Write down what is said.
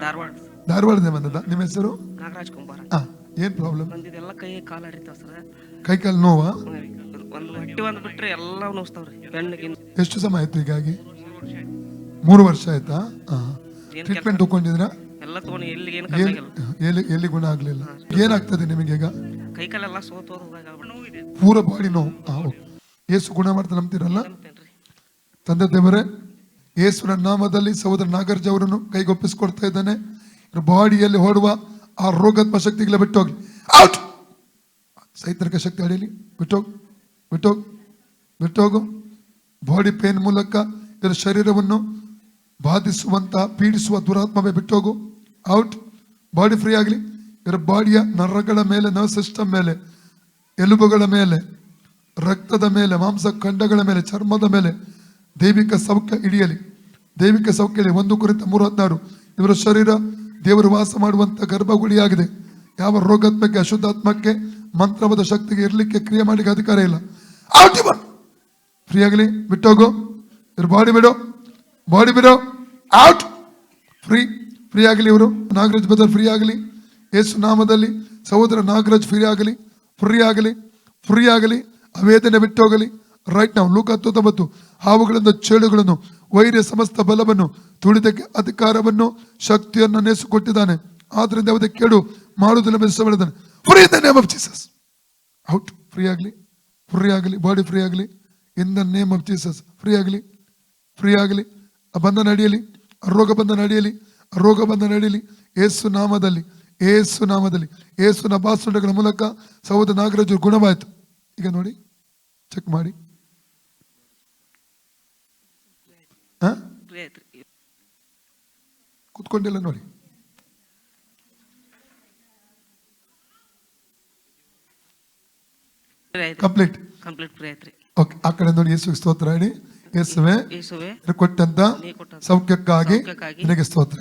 ಧಾರವಾಡ. ಧಾರವಾಡದಿಂದ ಬಂದದ. ನಿಮ್ಮ ಹೆಸರು? ನಾಗರಾಜ್ ಕುಂಬಾರ. ಏನ್ ಪ್ರಾಬ್ಲಮ್? ಬಂದಿದ್ದೆಲ್ಲ ಕೈ ಕಾಲು ಹರಿತಾವ ಸರ್. ಕೈ ಕಾಲು ನೋವಾ? ಒಂದು ಹೊಟ್ಟೆ ಒಂದು ಬಿಟ್ರೆ ಎಲ್ಲ ನೋಸ್ತಾವ್ರಿ. ಬೆನ್ನಿಗೆ. ಎಷ್ಟು ಸಮಯ ಆಯ್ತು ಹೀಗಾಗಿ? 3 ವರ್ಷ ಆಯ್ತಾ? ಟ್ರೀಟ್ಮೆಂಟ್ ತಗೊಂಡಿದ್ರ? ಎಲ್ಲ ತಗೊಂಡು ಎಲ್ಲಿ ಏನು ಕಮ್ಮಿ ಆಗಿಲ್ಲ. ಎಲ್ಲಿ ಗುಣ ಆಗ್ಲಿಲ್ಲ. ಏನಾಗ್ತದೆ ನಿಮಗೆ ಈಗ? ಕೈ ಕಾಲೆಲ್ಲ ಸೋತೋದು ನೋವಿದೆ. ಪೂರ ಬಾಡಿ ನೋವು. ಯೇಸು ಗುಣ ಮಾಡ್ತಾ ನಂಬ್ತೀರಲ್ಲ? ತಂದೆ ದೇವರೇ, ಯೇಸುವಿನ ನಾಮದಲ್ಲಿ ಸಹೋದರ ನಾಗರಾಜ್ ಅವರನ್ನು ಕೈಗೊಪ್ಪಿಸಿಕೊಡ್ತಾ ಇದ್ದಾನೆ. ಬಾಡಿಯಲ್ಲಿ ಹೊಡುವ ಆ ರೋಗಾತ್ಮ ಶಕ್ತಿಗಳ ಬಿಟ್ಟೋಗ್ಲಿ. ಔಟ್! ಸೈತಾನಿಕ ಶಕ್ತಿ ಅಡಿಯಲ್ಲಿ ಬಿಟ್ಟೋಗು. ಬಾಡಿ ಪೇನ್ ಮೂಲಕ ಇದರ ಶರೀರವನ್ನು ಬಾಧಿಸುವಂತ ಪೀಡಿಸುವ ದುರಾತ್ಮವೇ ಬಿಟ್ಟೋಗು. ಔಟ್! ಬಾಡಿ ಫ್ರೀ ಆಗಲಿ. ಇದರ ಬಾಡಿಯ ನರಗಳ ಮೇಲೆ, ನರ್ವ್ ಸಿಸ್ಟಮ್ ಮೇಲೆ, ಎಲುಬುಗಳ ಮೇಲೆ, ರಕ್ತದ ಮೇಲೆ, ಮಾಂಸ ಖಂಡಗಳ ಮೇಲೆ, ಚರ್ಮದ ಮೇಲೆ ದೈವಿಕ ಸೌಖ್ಯ ಇಳಿಯಲಿ. 1 ಕುರಿತ 3:16. ಇವರ ಶರೀರ ದೇವರು ವಾಸ ಮಾಡುವಂತ ಗರ್ಭಗುಡಿಯಾಗಿದೆ. ಯಾವ ರೋಗಾತ್ಮಕ್ಕೆ, ಅಶುದ್ಧಾತ್ಮಕ್ಕೆ, ಮಂತ್ರವಾದ ಶಕ್ತಿಗೆ ಇರ್ಲಿಕ್ಕೆ, ಕ್ರಿಯೆ ಮಾಡಲಿಕ್ಕೆ ಅಧಿಕಾರ ಇಲ್ಲ. ಔಟ್! ಫ್ರೀ ಆಗಲಿ. ಬಿಟ್ಟೋಗು. ಇವ್ರ ಬಾಡಿ ಬಿಡೋ. ಔಟ್! ಫ್ರೀ ಆಗಲಿ. ಇವರು ನಾಗರಾಜ್ ಬದಲ್ ಫ್ರೀ ಆಗಲಿ. ಯೇಸು ನಾಮದಲ್ಲಿ ಸಹೋದರ ನಾಗರಾಜ್ ಫ್ರೀ ಆಗಲಿ. ಅವೇದನೆ ಬಿಟ್ಟೋಗಲಿ. ರೈಟ್ ನಾವು ಲೂಕ 19. ಹಾವುಗಳಿಂದ ಚೇಳುಗಳನ್ನು, ವೈರ್ಯ ಸಮಸ್ತ ಬಲವನ್ನು, ತುಳಿತಕ್ಕೆ ಅಧಿಕಾರವನ್ನು, ಶಕ್ತಿಯನ್ನು ನೇಸು ಕೊಟ್ಟಿದ್ದಾನೆ. ಆದ್ರಿಂದ ಯಾವುದೇ ಕೇಡು ಮಾಡುವುದಿಲ್ಲ. Free in the name of Jesus. Out! Free ಆಗಲಿ. ಬಾಡಿ ಫ್ರೀ ಆಗಲಿ. In the name of Jesus. Free ಆಗಲಿ. ಬಂಧನ ನಡೆಯಲಿ. ರೋಗ ಬಂಧನ ನಡೆಯಲಿ. ಯೇಸು ನಾಮದಲ್ಲಿ ಯೇಸುನ ಬಾಸುಂಡಗಳ ಮೂಲಕ ಸಹೋದರ ನಾಗರಾಜು ಗುಣವಾಯಿತು. ಈಗ ನೋಡಿ, ಚೆಕ್ ಮಾಡಿ. ಕೂತ್ಕೊಂಡಿಲ್ಲ ನೋಡಿ. ಕಂಪ್ಲೀಟ್ ಫ್ರೀ ಆಯ್ತ್ರಿ. ಓಕೆ, ಆ ಕಡೆ ನೋಡಿ. ಯೇಸು ಸ್ತೋತ್ರ ಹೇಳಿ. ಯೇಸುವೆ ಕೊಟ್ಟಂತ ಸೌಖ್ಯಕ್ಕಾಗಿ ನಿನಗೆ ಸ್ತೋತ್ರ.